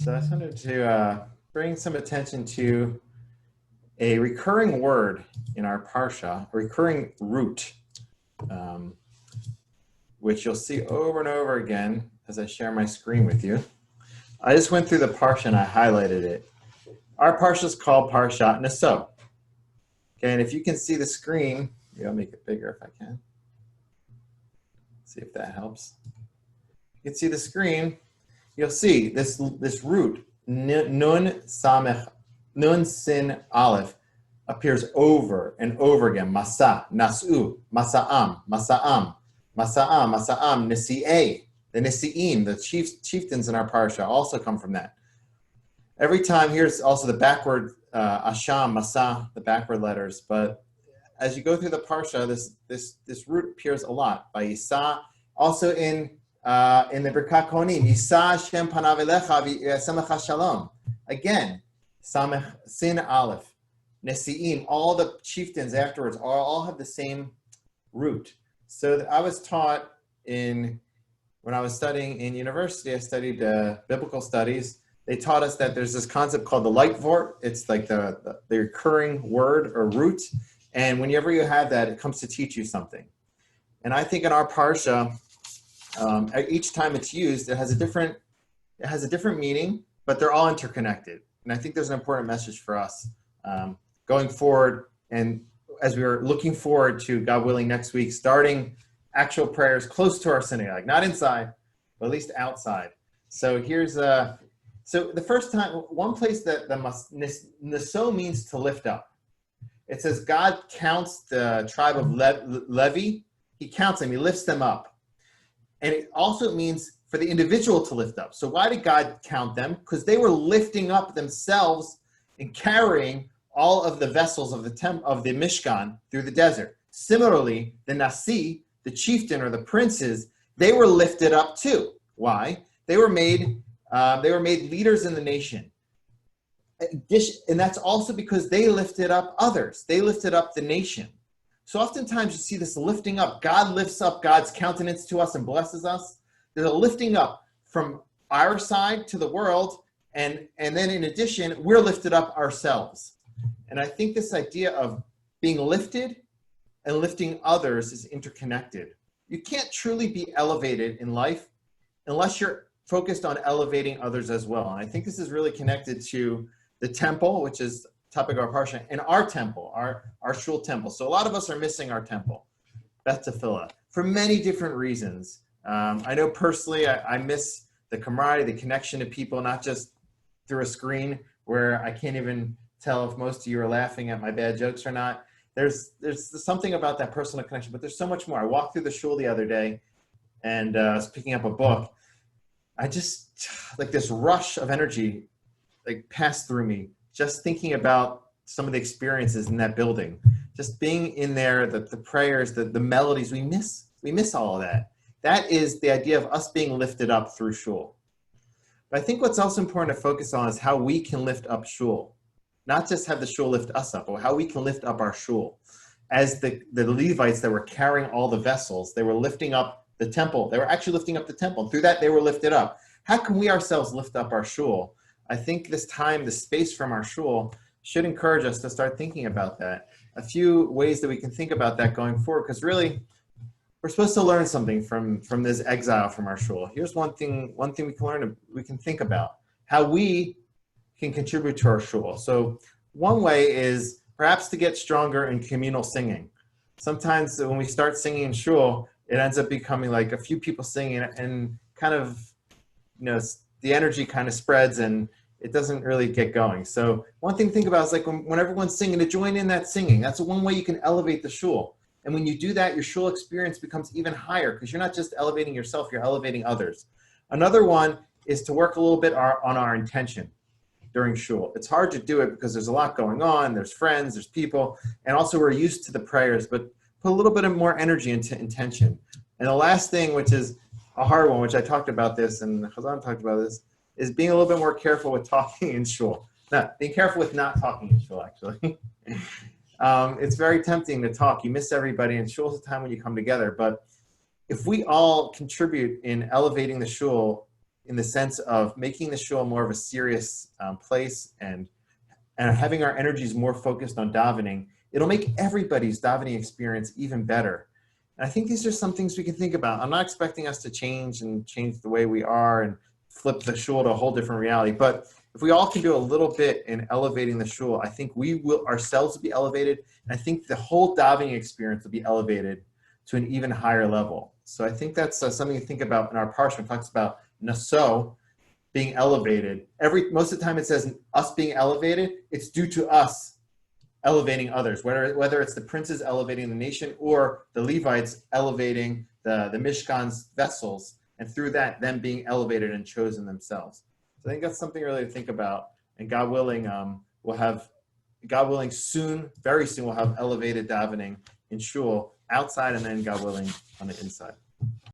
So I just wanted to bring some attention to a recurring word in our parsha, a recurring root, which you'll see over and over again as I share my screen with you. I just went through the parsha and I highlighted it. Our parsha is called Parshat Naso. Okay, and if you can see the screen, maybe I'll make it bigger if I can. See if that helps. You can see the screen. You'll see this root, nun sin aleph, appears over and over again. Masa, nasu, masa'am, masa'am, masa'am, masa'am, nisi'eh. The nisi'im, the chieftains in our parsha, also come from that. Every time, here's also the backward asham, masa, the backward letters. But as you go through the parsha, this root appears a lot. By Yisa, also in the Birkat Kohanim, Yisa Shem panav elecha v'yasem lecha shalom. Again, Samech Sin Aleph, Nesi'im, all the chieftains afterwards all have the same root. So I was taught when I was studying in university, I studied biblical studies. They taught us that there's this concept called the Leitvort. It's like the recurring word or root. And whenever you have that, it comes to teach you something. And I think in our parsha, each time it's used, it has a different meaning, but they're all interconnected. And I think there's an important message for us going forward. And as we are looking forward to, God willing, next week, starting actual prayers close to our synagogue, not inside, but at least outside. So here's so the first time, one place that the Naso means to lift up. It says God counts the tribe of Levi. He counts them. He lifts them up. And it also means for the individual to lift up. So why did God count them? Because they were lifting up themselves and carrying all of the vessels of the Mishkan through the desert. Similarly, the Nasi, the chieftain or the princes, they were lifted up too. Why? They were made leaders in the nation. And that's also because they lifted up others. They lifted up the nation. So oftentimes you see this lifting up. God lifts up God's countenance to us and blesses us. There's a lifting up from our side to the world. And then in addition, we're lifted up ourselves. And I think this idea of being lifted and lifting others is interconnected. You can't truly be elevated in life unless you're focused on elevating others as well. And I think this is really connected to the temple, which is the topic of our parsha, and our temple, our shul temple. So a lot of us are missing our temple, Beth Tefillah, for many different reasons. I know personally, I miss the camaraderie, the connection to people, not just through a screen where I can't even tell if most of you are laughing at my bad jokes or not. There's something about that personal connection, but there's so much more. I walked through the shul the other day and I was picking up a book. I just, like this rush of energy, like passed through me, just thinking about some of the experiences in that building, just being in there, the prayers, the melodies, we miss all of that. That is the idea of us being lifted up through shul. But I think what's also important to focus on is how we can lift up shul, not just have the shul lift us up, but how we can lift up our shul. As the Levites that were carrying all the vessels, they were lifting up the temple. They were actually lifting up the temple. Through that, they were lifted up. How can we ourselves lift up our shul? I think this time, the space from our shul should encourage us to start thinking about that. A few ways that we can think about that going forward, because really, we're supposed to learn something from this exile from our shul. Here's one thing we can learn, we can think about, how we can contribute to our shul. So one way is perhaps to get stronger in communal singing. Sometimes when we start singing in shul, it ends up becoming like a few people singing and kind of, the energy kind of spreads and it doesn't really get going. So one thing to think about is like when everyone's singing, to join in that singing. That's one way you can elevate the shul. And when you do that, your shul experience becomes even higher because you're not just elevating yourself, you're elevating others. Another one is to work a little bit on our intention during shul. It's hard to do it because there's a lot going on. There's friends, there's people, and also we're used to the prayers, but put a little bit of more energy into intention. And the last thing, which is a hard one, which I talked about this and Chazan talked about this, is being a little bit more careful with talking in shul. Being careful with not talking in shul, actually. It's very tempting to talk. You miss everybody, and shul is a time when you come together. But if we all contribute in elevating the shul in the sense of making the shul more of a serious place and having our energies more focused on davening, it'll make everybody's davening experience even better. And I think these are some things we can think about. I'm not expecting us to change the way we are and flip the shul to a whole different reality. But if we all can do a little bit in elevating the shul, I think we will ourselves be elevated. And I think the whole davening experience will be elevated to an even higher level. So I think that's something to think about in our parsha. It talks about naso, being elevated. Most of the time it says us being elevated, it's due to us elevating others, whether it's the princes elevating the nation or the Levites elevating the Mishkan's vessels, and through that, them being elevated and chosen themselves. So I think that's something really to think about. And God willing, soon, very soon, we'll have elevated davening in shul outside, and then God willing on the inside.